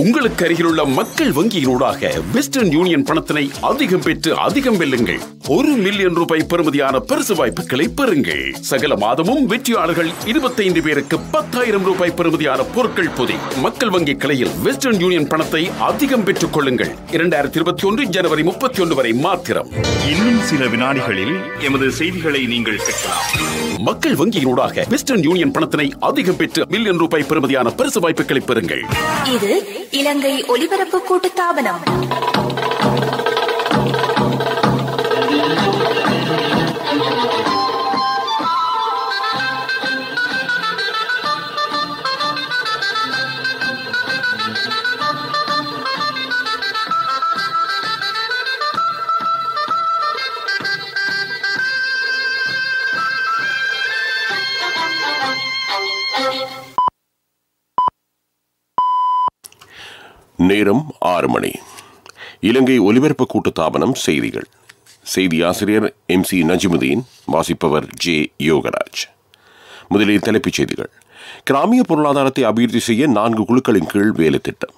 உங்களுக்கு அருகிலுள்ள மக்கள் வங்கியினூடாக வெஸ்டர்ன் யூனியன் பணத்தினை அதிகம் பெற்று அதிகம் வெல்லுங்கள். 1 மில்லியன் ரூபாய் பெறுமதியான பரிசு வாய்ப்புகளை பெறுங்கள். சகல மாதமும் வெற்றியாளர்கள் 25 பேருக்கு 10,000 ரூபாய் பெறுமதியான பொருட்கள் பொதி. மக்கள் வங்கி கிளையில் வெஸ்டர்ன் யூனியன் பணத்தை அதிகம் பெற்றுக் கொள்ளுங்கள். 2021 ஜனவரி 31 வரை மாத்திரம். இன்னும் சில வினாடிகளில் எமது செய்திகளை நீங்கள் கேட்கலாம். மக்கள் வங்கியினூடாக வெஸ்டர்ன் யூனியன் பணத்தினை அதிகம் பெற்று மில்லியன் ரூபாய் பெறுமதியான பரிசு வாய்ப்புகளை பெறுங்கள். இது இலங்கை ஒலிபரப்பு கூட்டுத்தாபனம். நேரம் 6 மணி. இலங்கை ஒலிபரப்பு கூட்டுத்தாபனம் செய்திகள். செய்தி ஆசிரியர் MC நஜிமுதீன், வாசிப்பவர் J. யோகராஜ். முதலில் தலைப்புச் செய்திகள். கிராமிய பொருளாதாரத்தை அபிவிருத்தி செய்ய 4 குழுக்களின் கீழ் வேலை திட்டம்.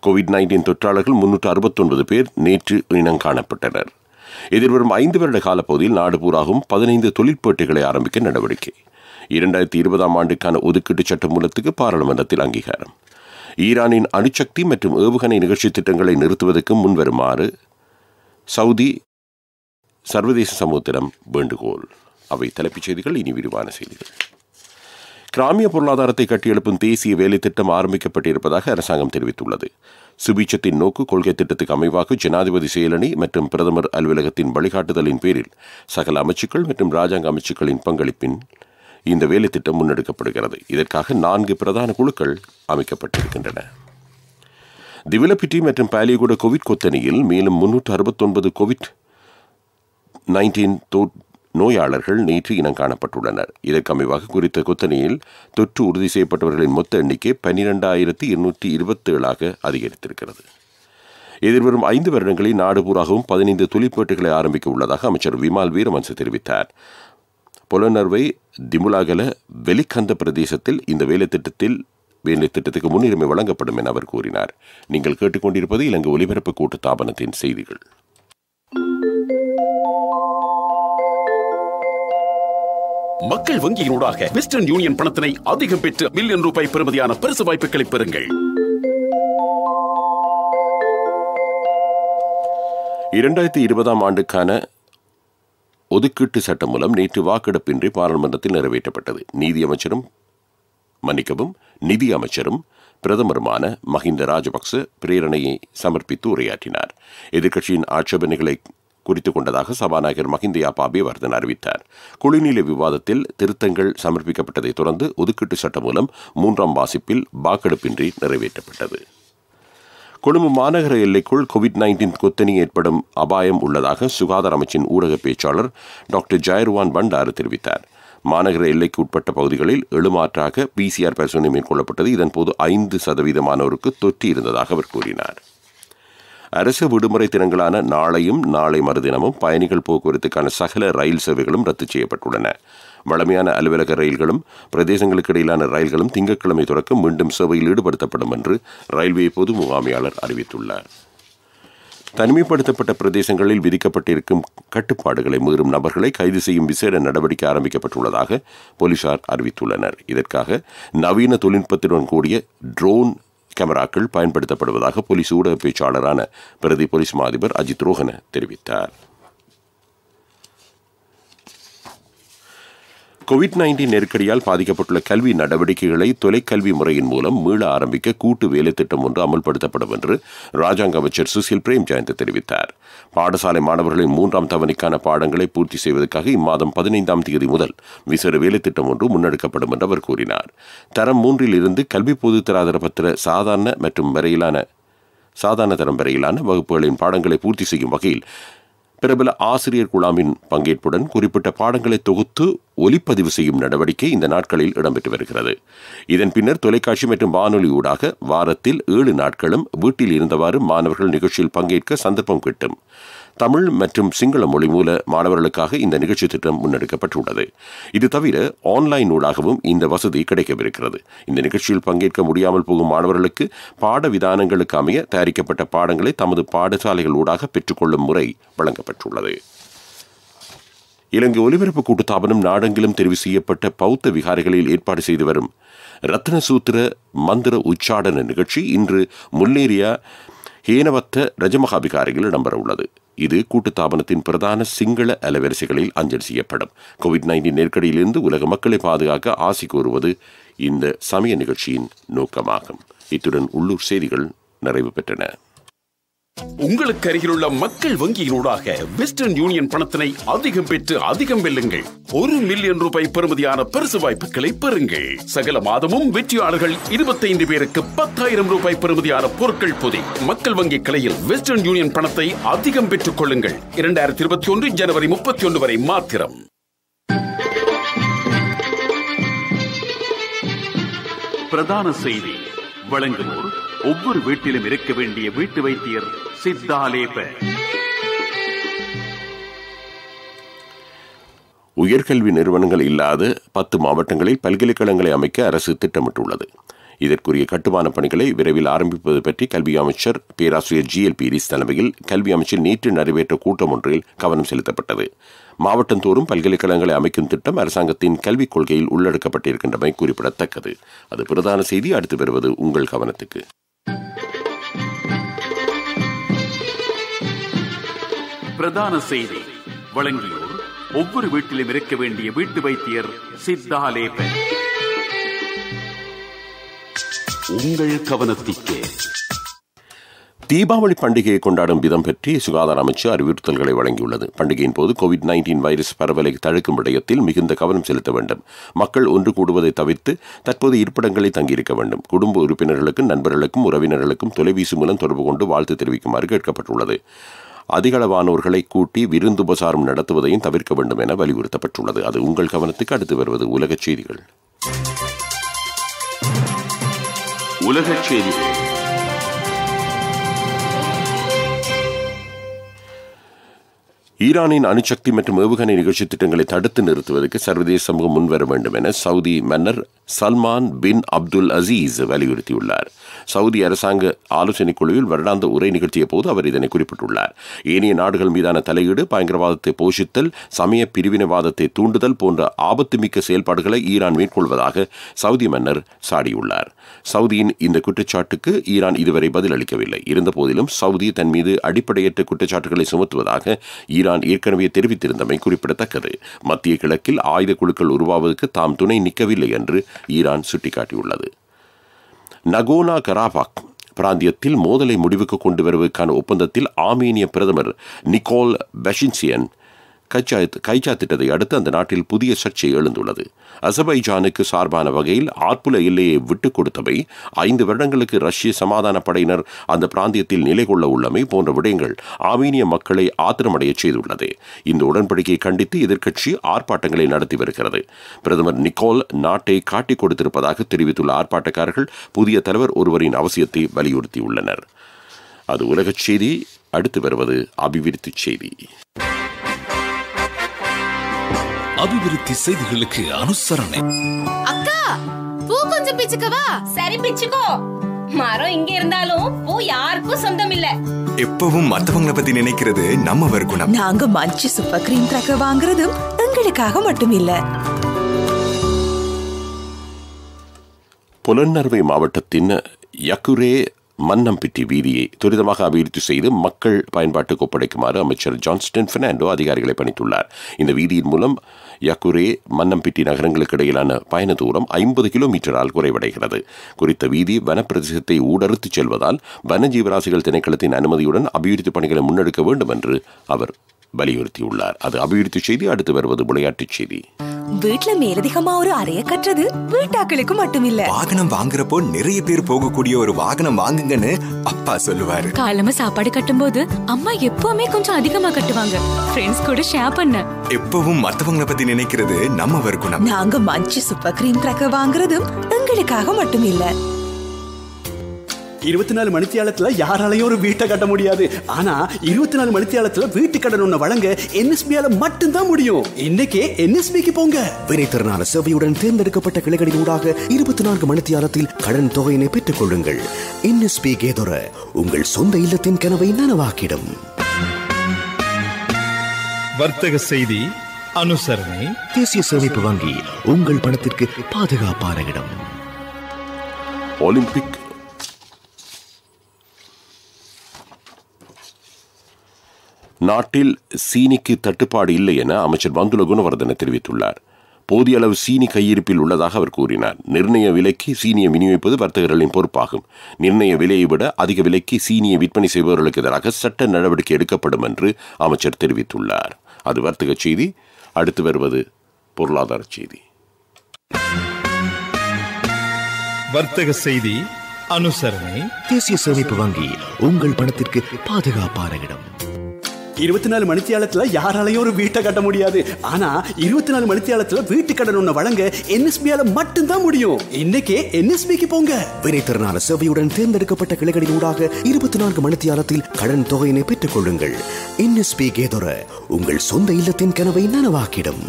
COVID-19 தொற்றாளர்கள் 369 பேர் நேற்று இனம் காணப்பட்டனர். எதிர்வரும் 5 வருட காலப்பகுதியில் நாடு பூராகவும் 15 தொழிற்பேட்டைகளை ஆரம்பிக்க நடவடிக்கை. 2020ஆம் ஆண்டுக்கான ஒதுக்கீட்டு சட்டமூலத்துக்கு பாராளுமன்றத்தில் அங்கீகாரம். ஈரானின் அணுசக்தி மற்றும் ஏவுகணை நிகழ்ச்சி திட்டங்களை நிறுத்துவதற்கு முன்வருமாறு சவுதி சர்வதேச சமூகத்திடம் வேண்டுகோள். அவை தலைப்புச் செய்திகள். இனி விரிவான செய்திகள். கிராமிய பொருளாதாரத்தை கட்டியெழுப்பும் தேசிய வேலை திட்டம் ஆரம்பிக்கப்பட்டிருப்பதாக அரசாங்கம் தெரிவித்துள்ளது. சுபீட்சத்தின் நோக்கு கொள்கை திட்டத்துக்கு அமைவாக ஜனாதிபதி செயலணி மற்றும் பிரதமர் அலுவலகத்தின் வழிகாட்டுதலின் பேரில் சகல அமைச்சுக்கள் மற்றும் ராஜாங்க அமைச்சுக்களின் பங்களிப்பின் இந்த வேலை திட்டம் முன்னெடுக்கப்படுகிறது. இதற்காக 4 பிரதான குழுக்கள் அமைக்கப்பட்டிருக்கின்றன. திவிலப்பிட்டி மற்றும் பாலியகுட கோவிட் கொத்தணியில் மேலும் 369 COVID-19 நோயாளர்கள் நேற்று இனம் காணப்பட்டுள்ளனர். இதற்கு அமைவாக குறித்த கொத்தணியில் தொற்று உறுதி செய்யப்பட்டவர்களின் மொத்த எண்ணிக்கை 12,227 அதிகரித்திருக்கிறது. எதிர்வரும் 5 வருடங்களில் நாடு பூராகவும் 15 தொழிற்பேட்டைகளை ஆரம்பிக்க உள்ளதாக அமைச்சர் விமால் வீரவன்ச தெரிவித்தார். பொலனர்வை திமுலாகல வெலிக்கந்த பிரதேசத்தில் இந்த வேலை திட்டத்துக்கு முன்னுரிமை வழங்கப்படும் என அவர் கூறினார். நீங்கள் கேட்டுக்கொண்டிருப்பது இலங்கை ஒலிபரப்பு கூட்டுத்தாபனத்தின் செய்திகள். மக்கள் வங்கியினூடாக வெஸ்டர்ன் யூனியன் பணத்தினை அதிகம் பெற்று மில்லியன் ரூபாய் பெறுமதியான பரிசு வாய்ப்புகளை பெறுங்கள். 2020ஆம் ஆண்டுக்கான ஒதுக்கீட்டு சட்டம் மூலம் நேற்று வாக்கெடுப்பின்றி பாராளுமன்றத்தில் நிறைவேற்றப்பட்டது. நிதி அமைச்சரும் பிரதமருமான மஹிந்த ராஜபக்ச பிரேரணையை சமர்ப்பித்து உரையாற்றினார். எதிர்க்கட்சியின் ஆட்சேபனைகளை குறித்துக் கொண்டதாக சபாநாயகர் மஹிந்த அபேவர்தன அறிவித்தார். குளிர்நிலை விவாதத்தில் திருத்தங்கள் சமர்ப்பிக்கப்பட்டதைத் தொடர்ந்து ஒதுக்கீட்டு சட்டம் மூலம் 3ஆம் வாசிப்பில் வாக்கெடுப்பின்றி நிறைவேற்றப்பட்டது. கொழும்பு மாநகர எல்லைக்குள் COVID-19 கொத்தணி ஏற்படும் அபாயம் உள்ளதாக சுகாதார அமைச்சின் ஊடக பேச்சாளர் டாக்டர் ஜயர்வான் பண்டாரு தெரிவித்தார். மாநகர எல்லைக்கு உட்பட்ட பகுதிகளில் எழுமாற்றாக PCR பரிசோதனை மேற்கொள்ளப்பட்டது. இதன்போது 5% தொற்று இருந்ததாக அவர் கூறினார். அரசு விடுமுறை தினங்களான நாளையும் நாளை மறுதினமும் பயணிகள் போக்குவரத்துக்கான சகல ரயில் சேவைகளும் ரத்து செய்யப்பட்டுள்ளன. வழமையான அலுவலக ரயில்களும் பிரதேசங்களுக்கு இடையிலான ரயில்களும் திங்கட்கிழமை தொடக்கம் மீண்டும் சேவையில் ஈடுபடுத்தப்படும் என்று ரயில்வே பொது முகாமையாளர் அறிவித்துள்ளார். தனிமைப்படுத்தப்பட்ட பிரதேசங்களில் விதிக்கப்பட்டிருக்கும் கட்டுப்பாடுகளை மீறும் நபர்களை கைது செய்யும் விசேட நடவடிக்கை ஆரம்பிக்கப்பட்டுள்ளதாக போலீசார் அறிவித்துள்ளனர். இதற்காக நவீன தொழில்நுட்பத்துடன் கூடிய ட்ரோன் கேமராக்கள் பயன்படுத்தப்படுவதாக போலீஸ் ஊடக பேச்சாளரான பிரதி போலீஸ் மா அதிபர் அஜித் ரோஹன தெரிவித்தார். COVID-19 நெருக்கடியால் பாதிக்கப்பட்டுள்ள கல்வி நடவடிக்கைகளை தொலைக்கல்வி முறையின் மூலம் மீள ஆரம்பிக்க கூட்டு வேலை திட்டம் ஒன்று அமல்படுத்தப்படும் என்று ராஜாங்க அமைச்சர் சுசில் பிரேம் ஜெயந்த் தெரிவித்தார். பாடசாலை மாணவர்களின் 3ஆம் தவணைக்கான பாடங்களை பூர்த்தி செய்வதற்காக இம்மாதம் 15ஆம் தேதி முதல் விசேட வேலை திட்டம் ஒன்று முன்னெடுக்கப்படும் என்று அவர் கூறினார். தரம் 3 இருந்து கல்வி பொது தராதர பத்திர சாதாரண தரம் வரையிலான வகுப்புகளின் பாடங்களை பூர்த்தி செய்யும் வகையில் பிரபல ஆசிரியர் குழாமின் பங்கேற்புடன் குறிப்பிட்ட பாடங்களை தொகுத்து ஒலிப்பதிவு செய்யும் நடவடிக்கை இந்த நாட்களில் இடம்பெற்று வருகிறது. இதன் பின்னர் தொலைக்காட்சி மற்றும் வானொலி ஊடாக வாரத்தில் 7 நாட்களும் வீட்டில் இருந்தவாறு மாணவர்கள் நிகழ்ச்சியில் பங்கேற்க சந்தர்ப்பம் கிட்டும். தமிழ் மற்றும் சிங்கள மொழி மூல மாணவர்களுக்காக இந்த நிகழ்ச்சி திட்டம் முன்னெடுக்கப்பட்டுள்ளது. இது தவிர ஆன்லைன் ஊடாகவும் இந்த வசதி கிடைக்கவிருக்கிறது. இந்த நிகழ்ச்சியில் பங்கேற்க முடியாமல் போகும் மாணவர்களுக்கு பாட விதானங்களுக்கு அமைய தயாரிக்கப்பட்ட பாடங்களை தமது பாடசாலைகள் ஊடாக பெற்றுக்கொள்ளும் முறை வழங்கப்பட்டுள்ளது. இலங்கை ஒலிபரப்பு கூட்டுத்தாபனம் நாடெங்கிலும் தெரிவு செய்யப்பட்ட பௌத்த விகாரைகளில் ஏற்பாடு செய்து வரும் ரத்னசூத்திர மந்திர உச்சாடன நிகழ்ச்சி இன்று முல்லேரியா ஹேனவத்த ரஜமகா விகாரையில் இடம்பெற உள்ளது. இது கூட்டுத்தாபனத்தின் பிரதான சிங்கள அலைவரிசைகளில் அஞ்சல் செய்யப்படும். கோவிட்-19 நெருக்கடியிலிருந்து உலக மக்களை பாதுகாக்க ஆசி கூறுவது இந்த சமய நிகழ்ச்சியின் நோக்கமாகும். இத்துடன் உள்ளூர் செய்திகள் நிறைவு பெற்றன. உங்களுக்கு அருகிலுள்ள மக்கள் வங்கியினூடாக வெஸ்டர்ன் யூனியன் பணத்தினை அதிகம் பெற்று அதிகம் வெல்லுங்கள். 1 மில்லியன் ரூபாய் பெறுமதியான பரிசு வாய்ப்புகளை பெறுங்கள். சகல மாதமும் வெற்றியாளர்கள் 25 பேருக்கு 10,000 ரூபாய் பெறுமதியான பொருட்கள் பொதி. மக்கள் வங்கி கிளையில் வெஸ்டர்ன் யூனியன் பணத்தை அதிகம் பெற்றுக் கொள்ளுங்கள். 2021 ஜனவரி 31 வரை மாத்திரம். பிரதான செய்தி வழங்குவோர் ஒவ்வொரு வீட்டிலும் இருக்க வேண்டிய வீட்டு வைத்தியர் சித்தாலேப. உயர்கல்வி நிறுவனங்கள் இல்லாத 10 மாவட்டங்களில் பல்கலைக்கழகங்களை அமைக்க அரசு திட்டமிட்டுள்ளது. இதற்குரிய கட்டுமான பணிகளை விரைவில் ஆரம்பிப்பது பற்றி கல்வி அமைச்சர் பேராசிரியர் GL பீரிஸ் தலைமையில் கல்வி அமைச்சர் நேற்று நடைபெற்ற கூட்டம் ஒன்றில் கவனம் செலுத்தப்பட்டது. மாவட்டந்தோறும் பல்கலைக்கழகங்களை அமைக்கும் திட்டம் அரசாங்கத்தின் கல்விக் கொள்கையில் உள்ளடக்கப்பட்டிருக்கின்றமை குறிப்பிடத்தக்கது. அது பிரதான செய்தி. அடுத்து வருவது உங்கள் கவனத்துக்கு. பிரதான செய்தி வழங்கியோர் ஒவ்வொரு வீட்டிலும் இருக்க வேண்டிய வீட்டு வைத்தியர் சித்தாலேப. உங்கள் கவனத்திற்கு. தீபாவளி பண்டிகையை கொண்டாடும் விதம் பற்றி சுகாதார அமைச்சு அறிவுறுத்தல்களை வழங்கியுள்ளது. பண்டிகையின் போது கோவிட்-19 வைரஸ் பரவலை தடுக்கும் விடயத்தில் மிகுந்த கவனம் செலுத்த வேண்டும். மக்கள் ஒன்று கூடுவதை தவிர்த்து தற்போது இருப்பிடங்களில் தங்கியிருக்க வேண்டும். குடும்ப உறுப்பினர்களுக்கும் நண்பர்களுக்கும் உறவினர்களுக்கும் தொலைபேசி மூலம் தொடர்பு கொண்டு வாழ்த்து தெரிவிக்குமாறு கேட்கப்பட்டுள்ளது. அதிகளவானோர்களை கூட்டி விருந்துபசாரம் நடத்துவதையும் தவிர்க்க வேண்டும் என வலியுறுத்தப்பட்டுள்ளது. அது உங்கள் கவனத்துக்கு. அடுத்து வருவது உலகச் செய்திகள். உலகச் செய்திகள். ஈரானின் அணுசக்தி மற்றும் ஏவுகணை நிகழ்ச்சி திட்டங்களை தடுத்து நிறுத்துவதற்கு சர்வதேச சமூகம் முன்வர வேண்டும் என சவுதி மன்னர் சல்மான் பின் அப்துல் அசீஸ் வலியுறுத்தியுள்ளார். சவுதி அரசாங்க ஆலோசனைக் குழுவில் வருடாந்த உரை நிகழ்த்திய போது அவர் இதனை குறிப்பிட்டுள்ளார். ஏனைய நாடுகள் மீதான தலையீடு, பயங்கரவாதத்தை போஷித்தல், சமய பிரிவினைவாதத்தை தூண்டுதல் போன்ற ஆபத்துமிக்க செயல்பாடுகளை ஈரான் மேற்கொள்வதாக சவுதி மன்னர் சாடியுள்ளார். சவுதியின் இந்த குற்றச்சாட்டுக்கு ஈரான் இதுவரை பதிலளிக்கவில்லை. இருந்தபோதிலும் சவுதி தன் மீது அடிப்படையற்ற குற்றச்சாட்டுகளை சுமத்துவதாக ஈரான் ஏற்கனவே தெரிவித்திருந்தமை குறிப்பிடத்தக்கது. மத்திய கிழக்கில் ஆயுத குழுக்கள் உருவாவதற்கு தாம் துணை நிற்கவில்லை என்று ஈரான் சுட்டிக்காட்டியுள்ளது. நகோனா கராபாக் பிராந்தியத்தில் மோதலை முடிவுக்கு கொண்டு வருவதற்கான ஒப்பந்தத்தில் ஆர்மேனிய பிரதமர் நிக்கோல் பஷின்சியன் கைச்சாத்திட்டதை அடுத்து அந்த நாட்டில் புதிய சர்ச்சை எழுந்துள்ளது. அசர்பைஜானுக்கு சார்பான வகையில் ஆர்ப்புல எல்லையை விட்டுக் கொடுத்தவை, 5 வருடங்களுக்கு ரஷ்ய சமாதான படையினர் அந்த பிராந்தியத்தில் நிலை கொள்ள உள்ளமை போன்ற விடயங்கள் ஆர்மேனிய மக்களை ஆத்திரமடைய செய்துள்ளது. இந்த உடன்படிக்கையை கண்டித்து எதிர்க்கட்சி ஆர்ப்பாட்டங்களை நடத்தி வருகிறது. பிரதமர் நிக்கோல் நாட்டை காட்டிக் கொடுத்திருப்பதாக தெரிவித்துள்ள ஆர்ப்பாட்டக்காரர்கள் புதிய தலைவர் ஒருவரின் அவசியத்தை வலியுறுத்தியுள்ளனர். அது உலகச் செய்தி. அடுத்து வருவது அபிவிருத்தி செய்தி. அபிவிருத்தி செய்திகளுக்கு அனுசரணை. அக்கா, பூ கொஞ்சம் பிச்சுக்கவா? சரி, பிச்சுக்கோ. மரம் இங்க இருந்தாலும் பூ யாருக்கும் சொந்தம் இல்ல. எப்பவும் மத்தவங்கள பத்தி நினைக்கிறது நம்ம வர்க்குணம். நாங்க மஞ்சி சூப்பர் கிரீம் கிராக்கர் வாங்குறதும் எங்களுக்காக மட்டும் இல்ல. புலனறுவை மாவட்டத்தின் யக்குரே மன்னம்பிட்டி வீதியை துரிதமாக அபிவிருத்தி செய்து மக்கள் பயன்பாட்டுக்கு ஒப்படைக்குமாறு அமைச்சர் ஜான்ஸ்டன் பெர்னாண்டோ அதிகாரிகளை பணித்துள்ளார். இந்த வீதியின் மூலம் யக்குரே மன்னம்பிட்டி நகரங்களுக்கு இடையிலான பயண தூரம் 50 கிலோமீட்டரால் குறைவடைகிறது. குறித்த வீதி வனப்பிரதேசத்தை ஊடறுத்துச் செல்வதால் வனஜீவராசிகள் திணைக்களத்தின் அனுமதியுடன் அபிவிருத்தி பணிகளை முன்னெடுக்க வேண்டும் என்று அவர் வலியுறுத்தியுள்ளார். அது அபிவிருத்தி செய்தி. அடுத்து வருவது விளையாட்டுச் செய்தி. வீட்டுல மேலதிகமா ஒரு அறைய கட்டுறது வீட்டாக்களுக்கு மட்டும் இல்ல. வாகனம் வாங்குறப்போ நிறைய பேர் போகக்கூடிய ஒரு வாகனம் வாங்குங்கன்னு அப்பா சொல்லுவாரு. காலமா சாப்பாடு கட்டும் போது அம்மா எப்பவுமே கொஞ்சம் அதிகமா கட்டுவாங்க. ஃப்ரெண்ட்ஸ் கூட ஷேர் பண்ண. எப்பவும் மத்தவங்கள பத்தி நினைக்கிறது நம்ம வர்க்குணம். நாங்க மஞ்சி சூப்பர் கிரீம் கிராக்கர் வாங்குறதும் எங்களுக்காக மட்டும் இல்ல. 24 மணித்தியாலத்துல யாராலையும் ஒரு வீட்டை கட்ட முடியாது. ஆனா 24 மணித்தியாலத்துல வீட்டு கடன் ஒண்ணு வழங்க NSBயால மட்டும்தான் முடியும். இன்னைக்கே NSBக்கு போங்க. வினைத்திறனான சேவையுடன் தேர்ந்தெடுக்கப்பட்ட கிளைகளின் ஊடாக 24 மணித்தியாலத்தில் கடன் தொகையினை பெற்றுக் கொள்ளுங்கள். NSB கேதொர உங்கள் சொந்த இல்லத்தின் கனவை நனவாக்கிடும். வர்த்தக செய்தி அனுசரணை. தேசிய சேமிப்பு வங்கி உங்கள் பணத்திற்கு பாதுகாப்பான இடம். ஒலிம்பிக் நாட்டில் சீனிக்கு தட்டுப்பாடு இல்லை என அமைச்சர் பந்துல குணவர்தன தெரிவித்துள்ளார். போதிய அளவு சீனி கையிருப்பில் உள்ளதாக அவர் கூறினார். நிர்ணய விலைக்கு சீனியை விநியோகிப்பது வர்த்தகர்களின் பொறுப்பாகும். நிர்ணய விலையை விட அதிக விலைக்கு சீனியை விற்பனை செய்பவர்களுக்கு எதிராக சட்ட நடவடிக்கை எடுக்கப்படும் என்று அமைச்சர் தெரிவித்துள்ளார். அது வர்த்தக செய்தி. அடுத்து வருவது பொருளாதார செய்தி. வர்த்தக செய்தி அனுசரணை. தேசிய சேமிப்பு வங்கி உங்கள் பணத்திற்கு பாதுகாப்பான இடம். 24 மணித்தியாலத்துல யாராலையும் ஒரு வீட்டை கட்ட முடியாது. ஆனா 24 மணித்தியாலத்துல வீட்டு கடன் ஒண்ணு வழங்க NSBயால மட்டும்தான் முடியும். இன்னைக்கே NSBக்கு போங்க. வினைத்திறனான சேவையுடன் தேர்ந்தெடுக்கப்பட்ட கிளைகளின் ஊடாக 24 மணித்தியாலத்தில் கடன் தொகையினை பெற்றுக் கொள்ளுங்கள். NSB கேதொர உங்கள் சொந்த இல்லத்தின் கனவை நனவாக்கிடும்.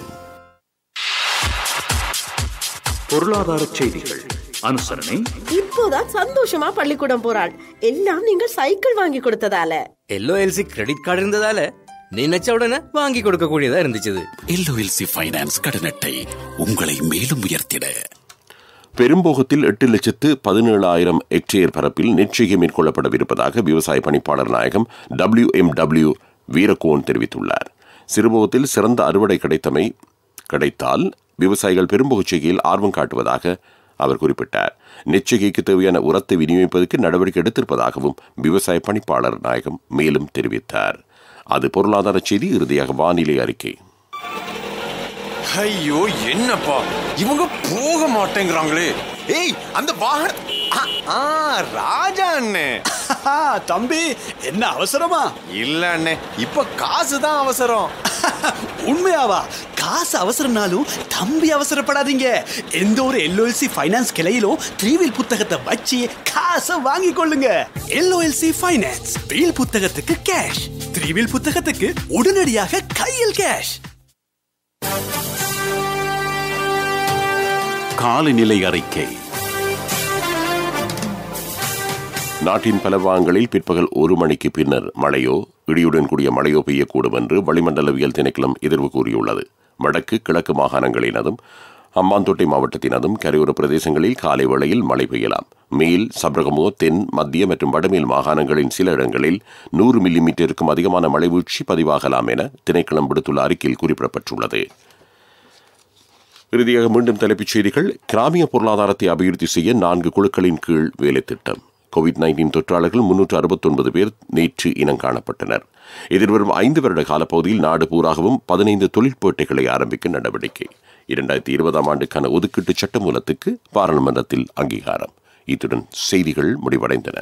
பொருளாதார செய்திகள் அனுசரணை. இப்போதான் சந்தோஷமா பள்ளிக்கூடம் போறாள். எல்லாம் நீங்கள் சைக்கிள் வாங்கி கொடுத்ததால. LOLC கிரெடிட் கார்டு இருந்ததால நினைச்ச உடனே வாங்கி கொடுக்க கூடியதா இருந்துச்சு. LOLC ஃபைனான்ஸ் கடன் அட்டை உங்களை மேலும் உயர்த்திட. பெரும்போகத்தில் 8,17,000 ஹெக்டேர் பரப்பில் நெற்செய்கை மேற்கொள்ளப்படவிருப்பதாக விவசாய பணிப்பாளர் நாயகம் WMW வீரகோன் தெரிவித்துள்ளார். சிறுபோகத்தில் சிறந்த அறுவடை கிடைத்தால் விவசாயிகள் பெரும்போக செய்கையில் ஆர்வம் காட்டுவதாக அவர் குறிப்பிட்டார். நெற்செய்கைக்கு தேவையான உரத்தை விநியோகிப்பதற்கு நடவடிக்கை எடுத்திருப்பதாகவும் விவசாய பணிப்பாளர் நாயகம் மேலும் தெரிவித்தார். அது பொருளாதார செய்தி. இறுதியாக வானிலை அறிக்கை. ஐயோ என்னப்பா இவங்க போக மாட்டேங்கிறாங்களே. ஏய் அந்த வாகனம் ராஜா அண்ணே. தம்பி என்ன அவசரமா? இல்ல அண்ணே, இப்ப காசு தான் அவசரம். உண்மையாவா? காசு அவசரம்னாலும் தம்பி அவசரப்படாதீங்க. எந்த ஒரு LOLC ஃபைனான்ஸ் கிளையிலும் 3-வீல் புத்தகத்தை வச்சு காசை வாங்கி கொள்ளுங்க. LOLC ஃபைனான்ஸ் வீல் புத்தகத்துக்கு கேஷ், 3-வீல் புத்தகத்துக்கு உடனடியாக கையில் கேஷ். காலநிலை அறிக்கை. நாட்டின் பல பாகங்களில் பிற்பகல் 1 மணிக்கு பின்னர் மழையோ இடியுடன் கூடிய மழையோ பெய்யக்கூடும் என்று வளிமண்டலவியல் திணைக்களம் எதிர்வு கூறியுள்ளது. வடக்கு கிழக்கு மாகாணங்களினதும் அம்பாந்தோட்டை மாவட்டத்தினதும் கரையோர பிரதேசங்களில் காலை வேளையில் மழை பெய்யலாம். மேல், சப்ரகமோ, தென், மத்திய மற்றும் வடமேல் மாகாணங்களின் சில இடங்களில் 100 மில்லிமீட்டருக்கும் அதிகமான மழை வீழ்ச்சி பதிவாகலாம் என திணைக்களம் விடுத்துள்ள அறிக்கையில் குறிப்பிடப்பட்டுள்ளது. இறுதியாக மீண்டும் தலைப்புச் செய்திகள். கிராமிய பொருளாதாரத்தை அபிவிருத்தி செய்ய 4 குழுக்களின் கீழ் வேலை திட்டம். COVID-19 தொற்றாளர்கள் 369 பேர் நேற்று இனம் காணப்பட்டனர். எதிர்வரும் 5 வருட காலப்பகுதியில் நாடு பூராகவும் 15 தொழிற்பேட்டைகளை ஆரம்பிக்க நடவடிக்கை. 2020ஆம் ஆண்டுக்கான ஒதுக்கீட்டு சட்டமூலத்துக்கு பாராளுமன்றத்தில் அங்கீகாரம். இத்துடன் செய்திகள் முடிவடைந்தன.